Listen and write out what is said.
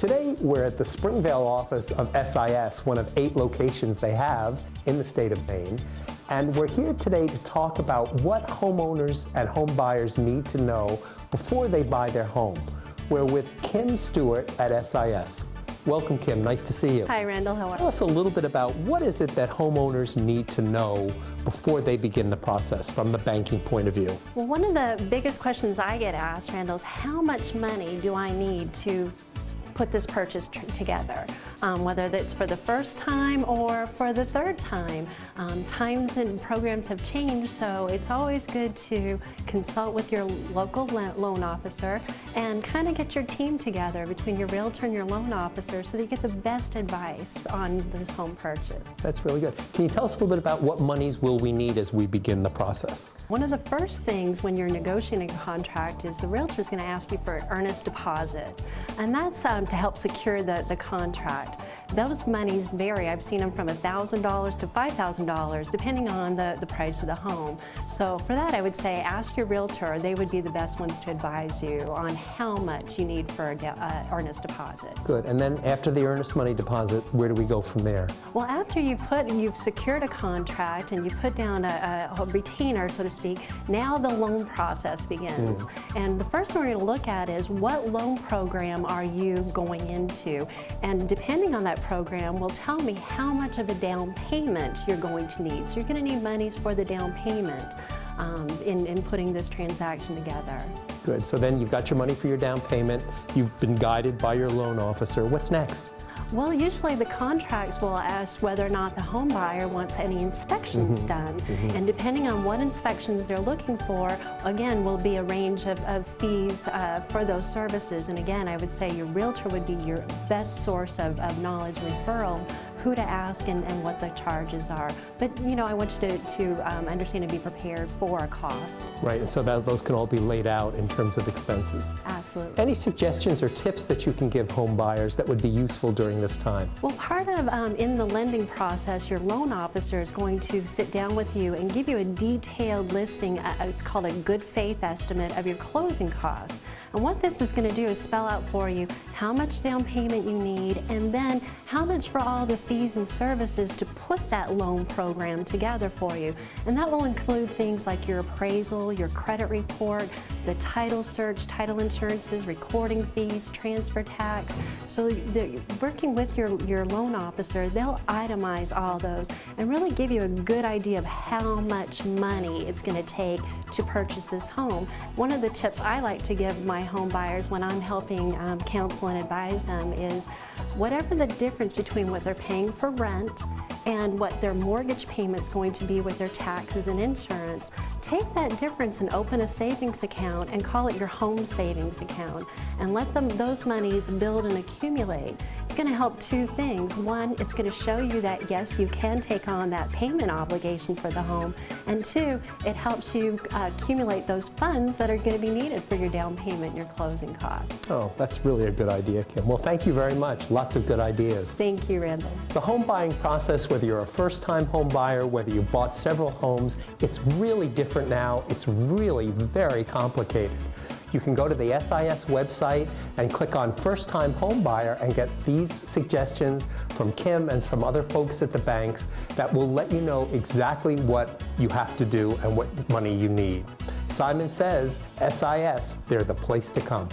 Today, we're at the Springvale office of SIS, one of 8 locations they have in the state of Maine. And we're here today to talk about what homeowners and home buyers need to know before they buy their home. We're with Kim Stewart at SIS. Welcome, Kim. Nice to see you. Hi, Randall. How are you? Tell us a little bit about what is it that homeowners need to know before they begin the process from the banking point of view? Well, one of the biggest questions I get asked, Randall, is how much money do I need to put this purchase together, whether that's for the first time or for the third time. Times and programs have changed, so it's always good to consult with your local loan officer and kind of get your team together between your realtor and your loan officer so that you get the best advice on this home purchase. That's really good. Can you tell us a little bit about what monies will we need as we begin the process? One of the first things when you're negotiating a contract is the realtor is going to ask you for an earnest deposit, and that's to help secure the contract. Those monies vary. I've seen them from $1,000 to $5,000 depending on the price of the home. So for that, I would say ask your realtor. They would be the best ones to advise you on how much you need for an earnest deposit. Good. And then after the earnest money deposit, where do we go from there? Well, after you've secured a contract and you put down a retainer, so to speak, now the loan process begins. And the first thing we're going to look at is what loan program are you going into? And depending on that program will tell me how much of a down payment you're going to need. So you're going to need monies for the down payment in putting this transaction together. Good. So then you've got your money for your down payment. You've been guided by your loan officer. What's next? Well, usually the contracts will ask whether or not the home buyer wants any inspections done. And depending on what inspections they're looking for, again, will be a range of fees for those services. And again, I would say your realtor would be your best source of knowledge referral, who to ask and what the charges are. But, you know, I want you to understand and be prepared for a cost. Right, and so those can all be laid out in terms of expenses. Absolutely. Any suggestions or tips that you can give home buyers that would be useful during this time? Well, part of in the lending process, your loan officer is going to sit down with you and give you a detailed listing. It's called a good faith estimate of your closing costs. And what this is going to do is spell out for you how much down payment you need and then how much for all the fees and services to put that loan program together for you. And that will include things like your appraisal, your credit report, the title search, title insurances, recording fees, transfer tax. So working with your loan officer, they'll itemize all those and really give you a good idea of how much money it's going to take to purchase this home. One of the tips I like to give my home buyers when I'm helping counsel and advise them is whatever the difference between what they're paying for rent and what their mortgage payment's going to be with their taxes and insurance, take that difference and open a savings account and call it your home savings account and let those monies build and accumulate. It's going to help two things. One, it's going to show you that yes, you can take on that payment obligation for the home, and two, it helps you accumulate those funds that are going to be needed for your down payment and your closing costs. Oh, that's really a good idea, Kim. Well, thank you very much. Lots of good ideas. Thank you, Randall. The home buying process, whether you're a first-time home buyer, whether you bought several homes, it's really different now. It's really very complicated. You can go to the SIS website and click on First-Time Home Buyer and get these suggestions from Kim and from other folks at the banks that will let you know exactly what you have to do and what money you need. Simon says, SIS, they're the place to come.